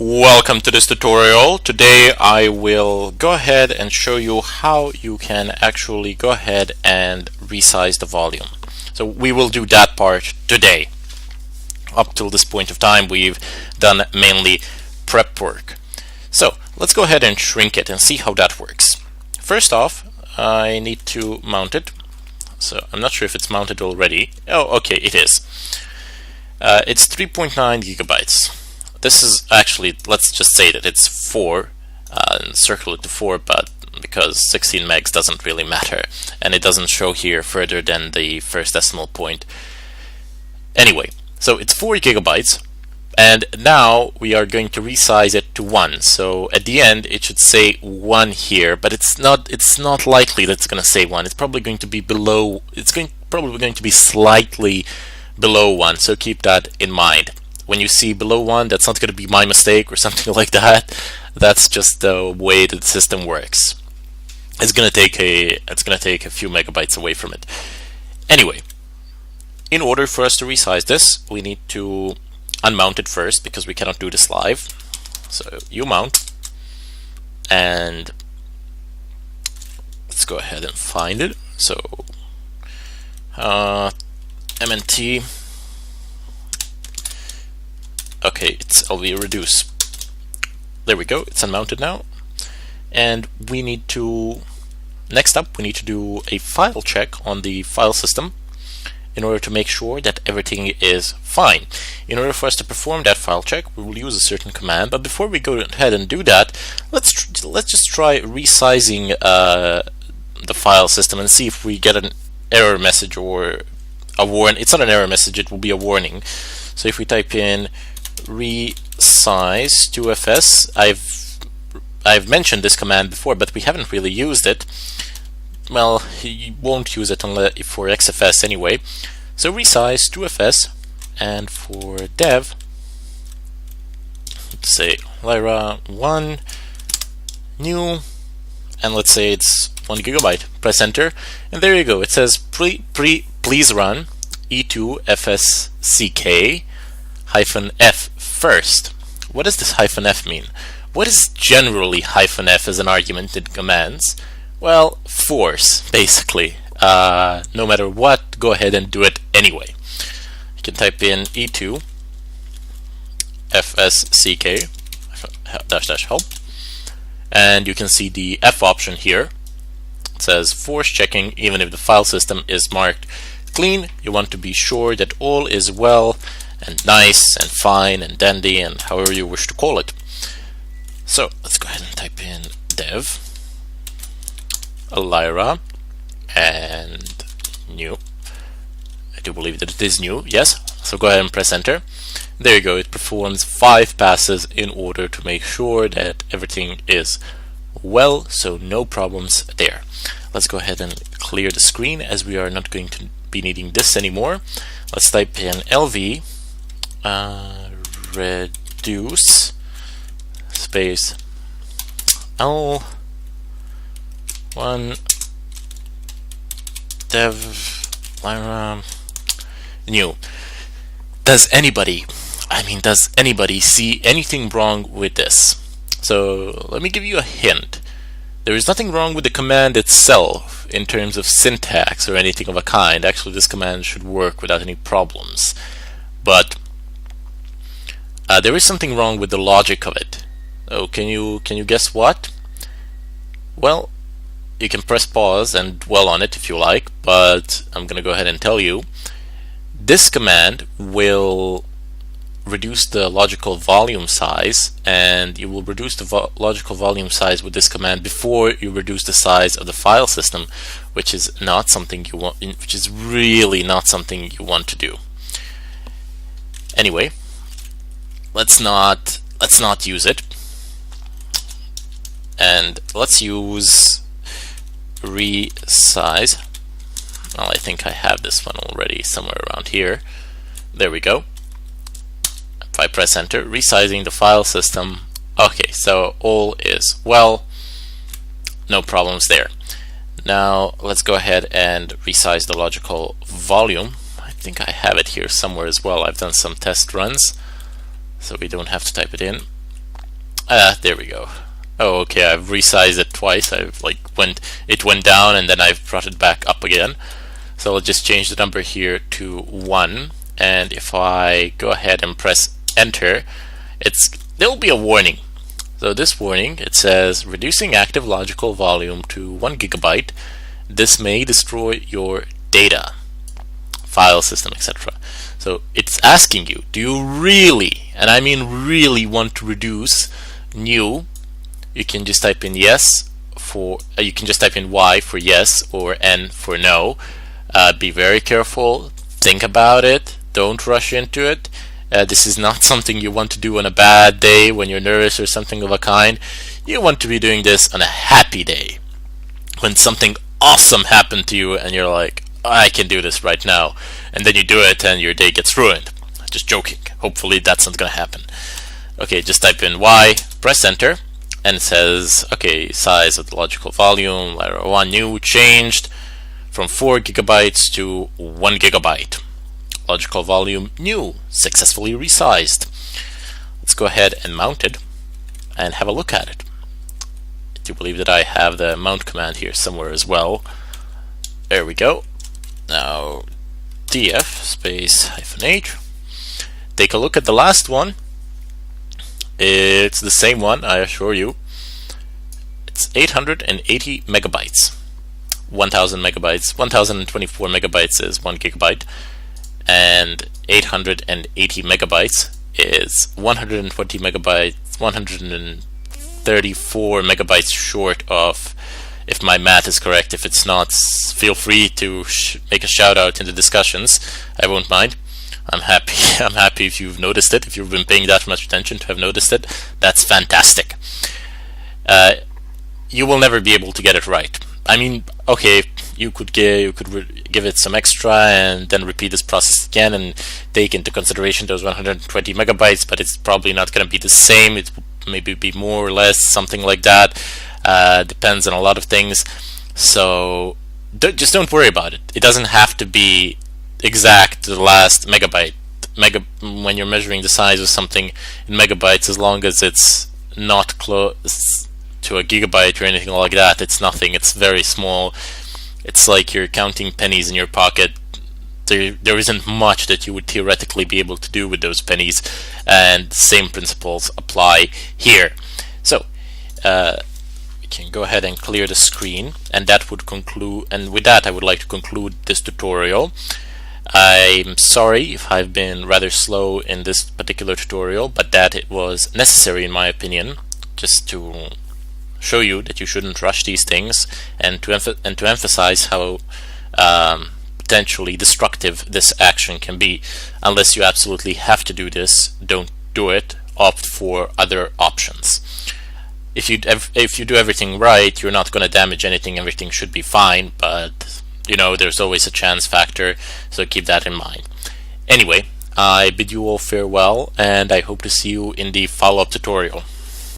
Welcome to this tutorial. Today I will go ahead and show you how you can actually go ahead and resize the volume. So we will do that part today. Up till this point of time we've done mainly prep work. So let's go ahead and shrink it and see how that works. First off, I need to mount it. So I'm not sure if it's mounted already. Oh, okay, it is. It's 3.9 gigabytes. This is actually, let's just say that it's 4 and circle it to 4, but because 16 megs doesn't really matter and it doesn't show here further than the first decimal point. Anyway, so it's 4 gigabytes and now we are going to resize it to 1. So at the end it should say 1 here, but it's not likely that it's going to say 1. It's probably going to be below, probably going to be slightly below 1, so keep that in mind. When you see below 1, that's not going to be my mistake or something like that. That's just the way that the system works. It's going to take a few megabytes away from it. Anyway, in order for us to resize this, we need to unmount it first because we cannot do this live. So you mount, and let's go ahead and find it. So MNT. Okay, it's LV reduce. There we go, it's unmounted now. And we need to, next up, we need to do a file check on the file system in order to make sure that everything is fine. In order for us to perform that file check, we will use a certain command, but before we go ahead and do that, let's just try resizing the file system and see if we get an error message or a warning. It's not an error message, it will be a warning. So if we type in resize 2fs, I've mentioned this command before, but we haven't really used it. Well, you won't use it unless for XFS anyway. So resize 2fs, and for dev, let's say Lyra 1 new, and let's say it's 1 gigabyte. Press enter, and there you go. It says please run e2 fsck -f first. What does this -f mean? What is generally -f as an argument in commands? Well, force, basically. No matter what, go ahead and do it anyway. You can type in e2 fsck --help, and you can see the F option here. It says force checking even if the file system is marked clean. You want to be sure that all is well and nice and fine and dandy and however you wish to call it. So let's go ahead and type in dev Lyra and new. I do believe that it is new, yes. So go ahead and press enter. There you go, it performs 5 passes in order to make sure that everything is well, so no problems there. Let's go ahead and clear the screen as we are not going to be needing this anymore. Let's type in LV reduce space L1 dev Lyra new. Does anybody see anything wrong with this? So let me give you a hint. There is nothing wrong with the command itself in terms of syntax or anything of a kind. Actually, this command should work without any problems. But there is something wrong with the logic of it. Oh, can you guess what? Well, you can press pause and dwell on it if you like, but I'm gonna go ahead and tell you. This command will reduce the logical volume size, and you will reduce the logical volume size with this command before you reduce the size of the file system, which is not something you want, which is really not something you want to do. Anyway, let's not use it, and let's use resize. Well, I think I have this one already somewhere around here. There we go. If I press enter, resizing the file system. Okay, so all is well, no problems there. Now let's go ahead and resize the logical volume. I think I have it here somewhere as well. I've done some test runs, so we don't have to type it in. There we go. Oh, okay, I've resized it twice. It went down and then I've brought it back up again. So I'll just change the number here to 1, and if I go ahead and press enter, there will be a warning. So this warning, it says reducing active logical volume to 1 gigabyte. This may destroy your data, file system, etc. So it's asking you, do you really, and I mean really, want to reduce new? You can just type in yes for, you can just type in Y for yes or N for no. Be very careful, think about it, don't rush into it. This is not something you want to do on a bad day when you're nervous or something of a kind. You want to be doing this on a happy day, when something awesome happened to you and you're like, I can do this right now, and then you do it and your day gets ruined. Just joking. Hopefully that's not gonna happen. Okay, just type in Y, press enter, and it says, okay, size of the logical volume, layer 1 new, changed from 4 gigabytes to 1 gigabyte. Logical volume new, successfully resized. Let's go ahead and mount it and have a look at it. I do believe that I have the mount command here somewhere as well. There we go. Now df space -h. Take a look at the last one. It's the same one, I assure you. It's 880 megabytes. 1000 megabytes, 1024 megabytes is 1 gigabyte, and 880 megabytes is 120 megabytes, 134 megabytes short of, if my math is correct. If it's not, feel free to make a shout out in the discussions. I won't mind. I'm happy. I'm happy if you've noticed it. If you've been paying that much attention to have noticed it, that's fantastic. You will never be able to get it right. I mean, okay, you could give it some extra and then repeat this process again and take into consideration those 120 megabytes, but it's probably not going to be the same. It will maybe be more or less, something like that. Depends on a lot of things. So just don't worry about it. It doesn't have to be exact to the last megabyte. When you're measuring the size of something in megabytes, as long as it's not close to a gigabyte or anything like that, it's nothing. It's very small. It's like you're counting pennies in your pocket. There isn't much that you would theoretically be able to do with those pennies, and same principles apply here. So we can go ahead and clear the screen, and that would conclude. And with that, I would like to conclude this tutorial. I'm sorry if I've been rather slow in this particular tutorial, but that it was necessary in my opinion, just to show you that you shouldn't rush these things, and to emphasize how potentially destructive this action can be. Unless you absolutely have to do this, don't do it. Opt for other options. If you do everything right, you're not going to damage anything. Everything should be fine, but you know, there's always a chance factor, so keep that in mind. Anyway, I bid you all farewell, and I hope to see you in the follow-up tutorial.